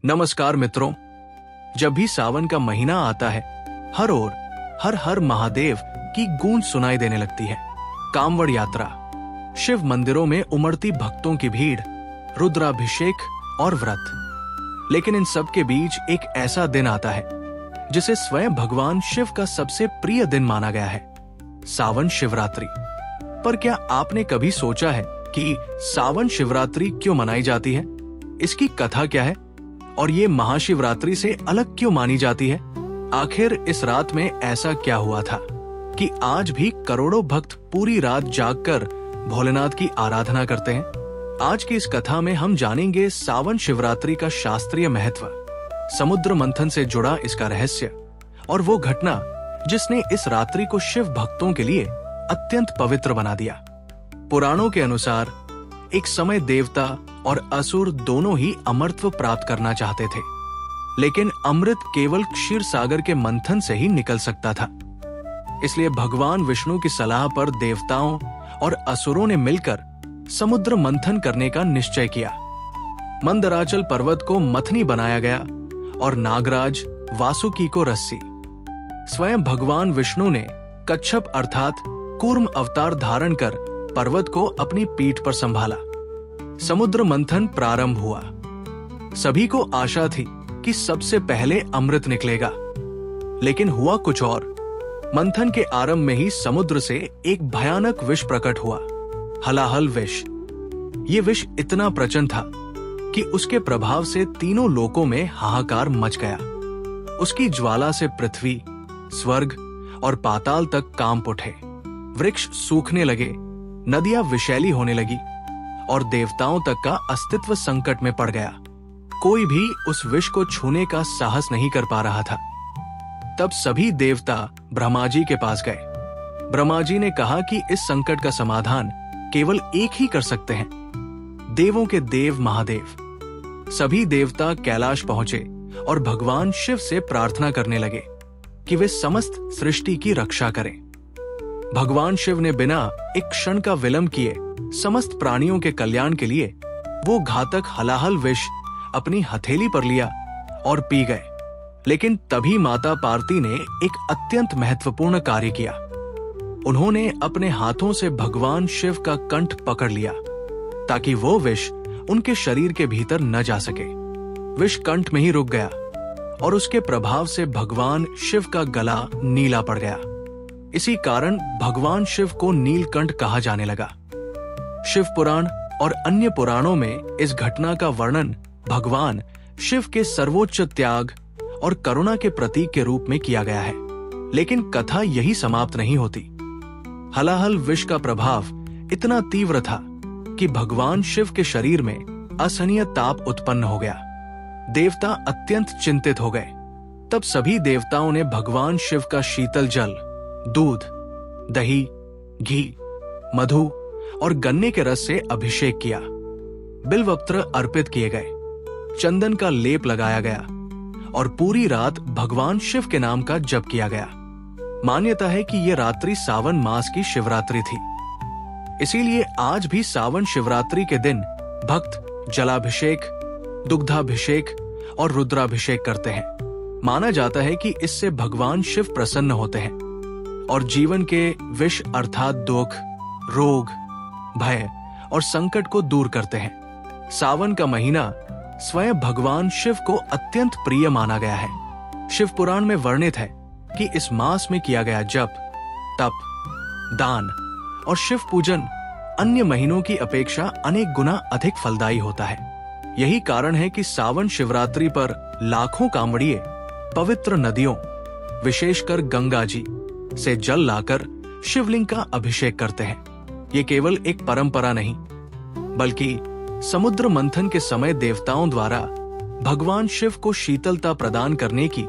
नमस्कार मित्रों, जब भी सावन का महीना आता है हर ओर हर हर महादेव की गूंज सुनाई देने लगती है। कांवड़ यात्रा, शिव मंदिरों में उमड़ती भक्तों की भीड़, रुद्राभिषेक और व्रत। लेकिन इन सब के बीच एक ऐसा दिन आता है जिसे स्वयं भगवान शिव का सबसे प्रिय दिन माना गया है, सावन शिवरात्रि। पर क्या आपने कभी सोचा है कि सावन शिवरात्रि क्यों मनाई जाती है? इसकी कथा क्या है और ये महाशिवरात्रि से अलग क्यों मानी जाती है? आखिर इस रात में ऐसा क्या हुआ था कि आज भी करोड़ों भक्त पूरी रात जागकर भोलेनाथ की आराधना करते हैं? आज की इस कथा में हम जानेंगे सावन शिवरात्रि का शास्त्रीय महत्व, समुद्र मंथन से जुड़ा इसका रहस्य और वो घटना जिसने इस रात्रि को शिव भक्तों के लिए अत्यंत पवित्र बना दिया। पुराणों के अनुसार एक समय देवता और असुर दोनों ही अमरत्व प्राप्त करना चाहते थे, लेकिन अमृत केवल क्षीर सागर के मंथन से ही निकल सकता था। इसलिए भगवान विष्णु की सलाह पर देवताओं और असुरों ने मिलकर समुद्र मंथन करने का निश्चय किया। मंदराचल पर्वत को मथनी बनाया गया और नागराज वासुकी को रस्सी। स्वयं भगवान विष्णु ने कच्छप अर्थात कूर्म अवतार धारण कर पर्वत को अपनी पीठ पर संभाला। समुद्र मंथन प्रारंभ हुआ। सभी को आशा थी कि सबसे पहले अमृत निकलेगा, लेकिन हुआ कुछ और। मंथन के आरंभ में ही समुद्र से एक भयानक विष प्रकट हुआ, हलाहल विष। ये विष इतना प्रचंड था कि उसके प्रभाव से तीनों लोकों में हाहाकार मच गया। उसकी ज्वाला से पृथ्वी, स्वर्ग और पाताल तक कांप उठे। वृक्ष सूखने लगे, नदियां विषैली होने लगी और देवताओं तक का अस्तित्व संकट में पड़ गया। कोई भी उस विष को छूने का साहस नहीं कर पा रहा था। तब सभी देवता ब्रह्मा जी के पास गए। ब्रह्मा जी ने कहा कि इस संकट का समाधान केवल एक ही कर सकते हैं, देवों के देव महादेव। सभी देवता कैलाश पहुंचे और भगवान शिव से प्रार्थना करने लगे कि वे समस्त सृष्टि की रक्षा करें। भगवान शिव ने बिना एक क्षण का विलंब किए समस्त प्राणियों के कल्याण के लिए वो घातक हलाहल विष अपनी हथेली पर लिया और पी गए। लेकिन तभी माता पार्वती ने एक अत्यंत महत्वपूर्ण कार्य किया। उन्होंने अपने हाथों से भगवान शिव का कंठ पकड़ लिया ताकि वो विष उनके शरीर के भीतर न जा सके। विष कंठ में ही रुक गया और उसके प्रभाव से भगवान शिव का गला नीला पड़ गया। इसी कारण भगवान शिव को नीलकंठ कहा जाने लगा। शिव पुराण और अन्य पुराणों में इस घटना का वर्णन भगवान शिव के सर्वोच्च त्याग और करुणा के प्रतीक के रूप में किया गया है। लेकिन कथा यही समाप्त नहीं होती। हलाहल विष का प्रभाव इतना तीव्र था कि भगवान शिव के शरीर में असहनीय ताप उत्पन्न हो गया। देवता अत्यंत चिंतित हो गए। तब सभी देवताओं ने भगवान शिव का शीतल जल, दूध, दही, घी, मधु और गन्ने के रस से अभिषेक किया। बिल्वपत्र अर्पित किए गए, चंदन का लेप लगाया गया और पूरी रात भगवान शिव के नाम का जप किया गया। मान्यता है कि यह रात्रि सावन मास की शिवरात्रि थी। इसीलिए आज भी सावन शिवरात्रि के दिन भक्त जलाभिषेक, दुग्धाभिषेक और रुद्राभिषेक करते हैं। माना जाता है कि इससे भगवान शिव प्रसन्न होते हैं और जीवन के विष अर्थात दुख, रोग, भय और संकट को दूर करते हैं। सावन का महीना स्वयं भगवान शिव को अत्यंत प्रिय माना गया है। शिव पुराण में वर्णित है कि इस मास में किया गया जप, तप, दान और शिव पूजन अन्य महीनों की अपेक्षा अनेक गुना अधिक फलदायी होता है। यही कारण है कि सावन शिवरात्रि पर लाखों कांवड़िए पवित्र नदियों, विशेषकर गंगा जी से जल लाकर शिवलिंग का अभिषेक करते हैं। ये केवल एक परंपरा नहीं, बल्कि समुद्र मंथन के समय देवताओं द्वारा भगवान शिव को शीतलता प्रदान करने की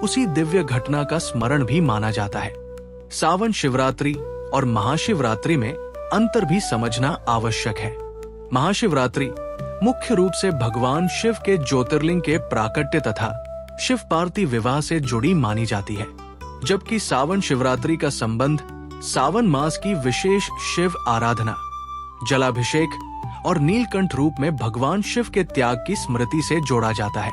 उसी दिव्य घटना का स्मरण भी माना जाता है। सावन शिवरात्रि और महाशिवरात्रि में अंतर भी समझना आवश्यक है। महाशिवरात्रि मुख्य रूप से भगवान शिव के ज्योतिर्लिंग के प्राकट्य तथा शिव पार्वती विवाह से जुड़ी मानी जाती है, जबकि सावन शिवरात्रि का संबंध सावन मास की विशेष शिव आराधना, जलाभिषेक और नीलकंठ रूप में भगवान शिव के त्याग की स्मृति से जोड़ा जाता है।